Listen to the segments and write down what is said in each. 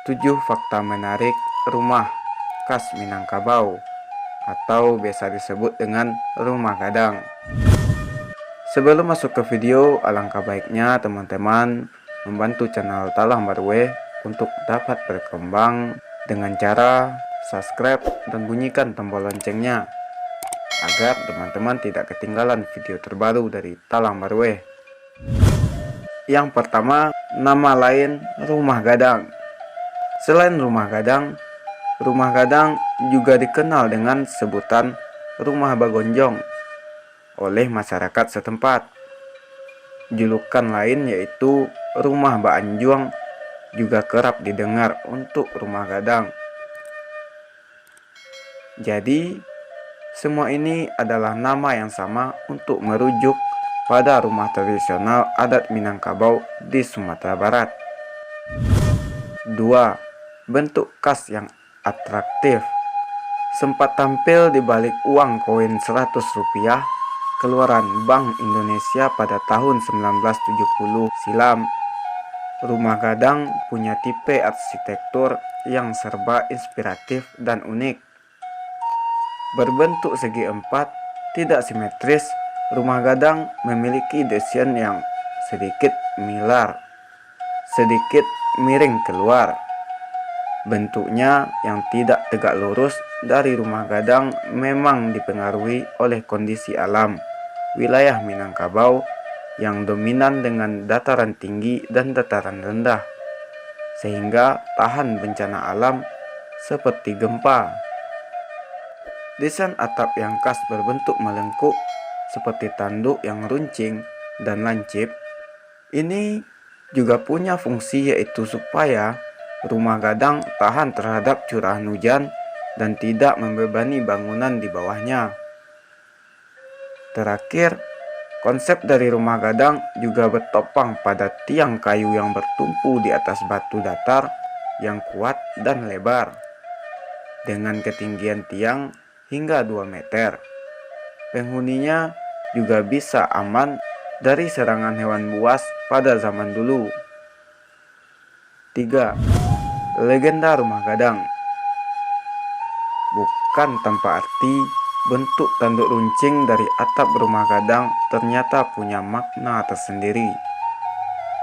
7 fakta menarik rumah khas Minangkabau atau biasa disebut dengan rumah gadang. Sebelum masuk ke video, alangkah baiknya teman-teman membantu channel Talang Barwe untuk dapat berkembang dengan cara subscribe dan bunyikan tombol loncengnya agar teman-teman tidak ketinggalan video terbaru dari Talang Barwe. Yang pertama, nama lain rumah gadang. Selain rumah gadang juga dikenal dengan sebutan rumah bagonjong oleh masyarakat setempat. Julukan lain yaitu rumah Baanjuang juga kerap didengar untuk rumah gadang. Jadi, semua ini adalah nama yang sama untuk merujuk pada rumah tradisional adat Minangkabau di Sumatera Barat. 2. Bentuk khas yang atraktif. Sempat tampil di balik uang koin 100 rupiah keluaran Bank Indonesia pada tahun 1970 silam. Rumah gadang punya tipe arsitektur yang serba inspiratif dan unik. Berbentuk segi empat, tidak simetris, rumah gadang memiliki desain yang sedikit milar, sedikit miring keluar. Bentuknya yang tidak tegak lurus dari rumah gadang memang dipengaruhi oleh kondisi alam wilayah Minangkabau yang dominan dengan dataran tinggi dan dataran rendah, sehingga tahan bencana alam seperti gempa. Desain atap yang khas berbentuk melengkung seperti tanduk yang runcing dan lancip. Ini juga punya fungsi yaitu supaya rumah gadang tahan terhadap curahan hujan dan tidak membebani bangunan di bawahnya. Terakhir, konsep dari rumah gadang juga bertopang pada tiang kayu yang bertumpu di atas batu datar yang kuat dan lebar, dengan ketinggian tiang hingga 2 meter. Penghuninya juga bisa aman dari serangan hewan buas pada zaman dulu. 3. Legenda rumah gadang. Bukan tanpa arti, bentuk tanduk runcing dari atap rumah gadang ternyata punya makna tersendiri.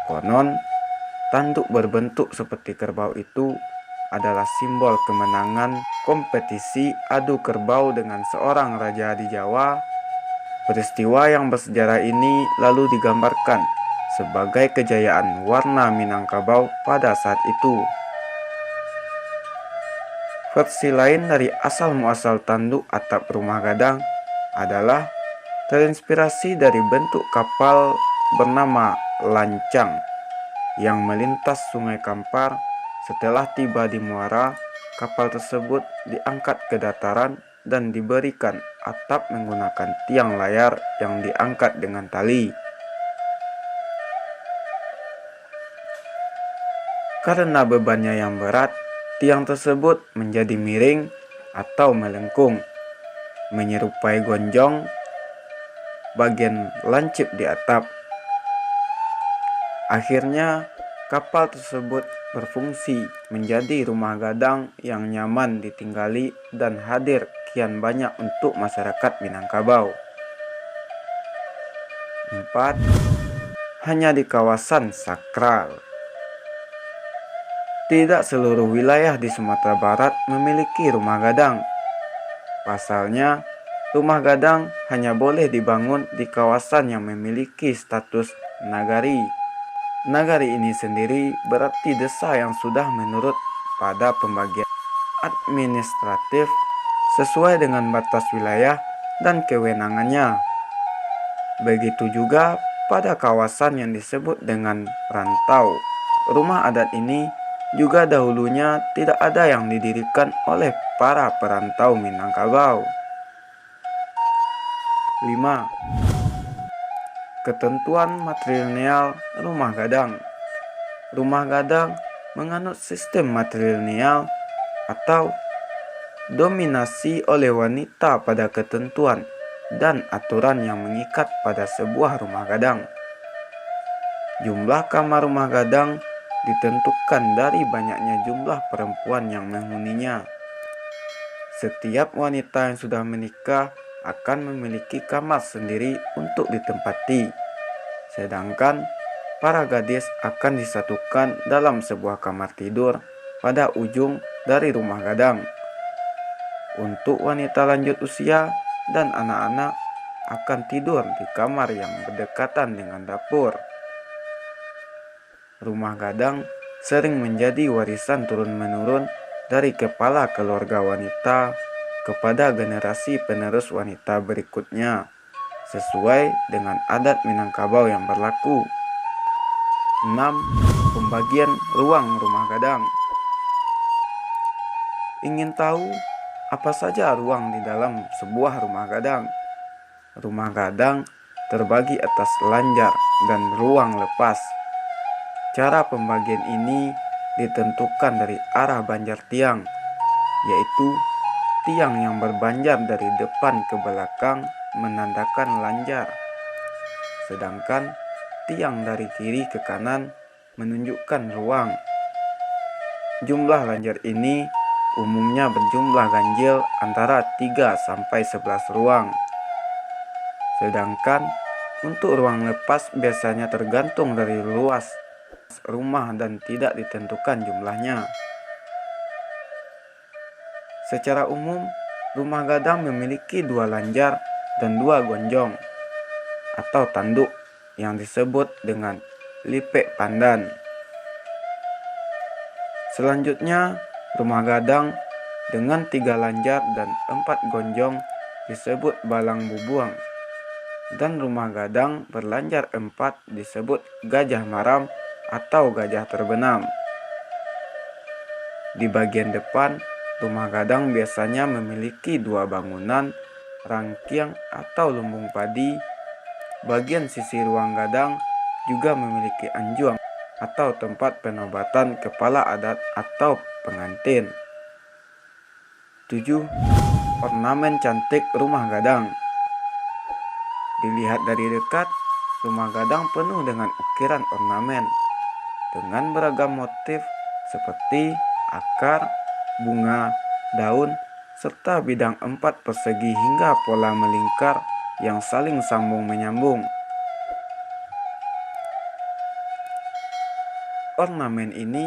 Konon, tanduk berbentuk seperti kerbau itu adalah simbol kemenangan kompetisi adu kerbau dengan seorang raja di Jawa. Peristiwa yang bersejarah ini lalu digambarkan sebagai kejayaan warna Minangkabau pada saat itu. Versi lain dari asal-muasal tanduk atap rumah gadang adalah terinspirasi dari bentuk kapal bernama Lancang yang melintas Sungai Kampar. Setelah tiba di muara, kapal tersebut diangkat ke dataran dan diberikan atap menggunakan tiang layar yang diangkat dengan tali. Karena bebannya yang berat, tiang tersebut menjadi miring atau melengkung, menyerupai gonjong bagian lancip di atap. Akhirnya, kapal tersebut berfungsi menjadi rumah gadang yang nyaman ditinggali dan hadir kian banyak untuk masyarakat Minangkabau. 4. Hanya di kawasan sakral. Tidak seluruh wilayah di Sumatera Barat memiliki rumah gadang. Pasalnya, rumah gadang hanya boleh dibangun di kawasan yang memiliki status nagari. Nagari ini sendiri berarti desa yang sudah menurut pada pembagian administratif sesuai dengan batas wilayah dan kewenangannya. Begitu juga pada kawasan yang disebut dengan rantau. Rumah adat ini juga dahulunya tidak ada yang didirikan oleh para perantau Minangkabau. 5. Ketentuan matrilineal rumah gadang. Rumah gadang menganut sistem matrilineal atau dominasi oleh wanita pada ketentuan dan aturan yang mengikat pada sebuah rumah gadang. Jumlah kamar rumah gadang ditentukan dari banyaknya jumlah perempuan yang menghuninya. Setiap wanita yang sudah menikah akan memiliki kamar sendiri untuk ditempati, sedangkan para gadis akan disatukan dalam sebuah kamar tidur pada ujung dari rumah gadang. Untuk wanita lanjut usia dan anak-anak akan tidur di kamar yang berdekatan dengan dapur. Rumah gadang sering menjadi warisan turun-menurun dari kepala keluarga wanita kepada generasi penerus wanita berikutnya, sesuai dengan adat Minangkabau yang berlaku. 6. Pembagian ruang rumah gadang. Ingin tahu apa saja ruang di dalam sebuah rumah gadang? Rumah gadang terbagi atas lanjar dan ruang lepas. Cara pembagian ini ditentukan dari arah banjar tiang, yaitu tiang yang berbanjar dari depan ke belakang menandakan lanjar, sedangkan tiang dari kiri ke kanan menunjukkan ruang. Jumlah lanjar ini umumnya berjumlah ganjil antara 3 sampai 11 ruang. Sedangkan untuk ruang lepas biasanya tergantung dari luas rumah dan tidak ditentukan jumlahnya. Secara umum, rumah gadang memiliki 2 lanjar dan 2 gonjong atau tanduk yang disebut dengan lipek pandan. Selanjutnya, rumah gadang dengan 3 lanjar dan 4 gonjong disebut balang bubuang, dan rumah gadang berlanjar 4 disebut gajah maram atau gajah terbenam. Di bagian depan, rumah gadang biasanya memiliki 2 bangunan, rangkiang atau lumbung padi. Bagian sisi ruang gadang juga memiliki anjuang atau tempat penobatan kepala adat atau pengantin. 7. Ornamen cantik rumah gadang. Dilihat dari dekat, rumah gadang penuh dengan ukiran ornamen dengan beragam motif seperti akar, bunga, daun, serta bidang 4 persegi hingga pola melingkar yang saling sambung menyambung. Ornamen ini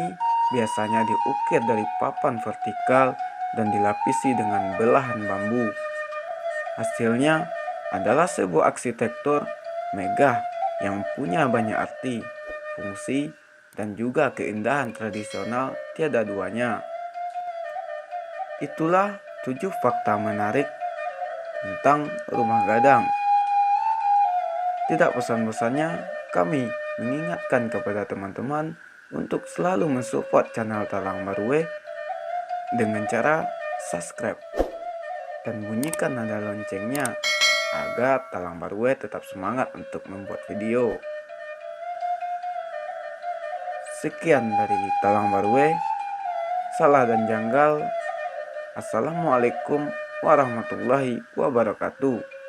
biasanya diukir dari papan vertikal dan dilapisi dengan belahan bambu. Hasilnya adalah sebuah arsitektur megah yang punya banyak arti, fungsi, dan juga keindahan tradisional tiada duanya. Itulah 7 fakta menarik tentang rumah gadang. Tidak bosan-bosannya kami mengingatkan kepada teman-teman untuk selalu mensupport channel Talang Barue dengan cara subscribe dan bunyikan nada loncengnya agar Talang Barue tetap semangat untuk membuat video. Sekian dari Talang Barue. Salah dan janggal. Assalamualaikum warahmatullahi wabarakatuh.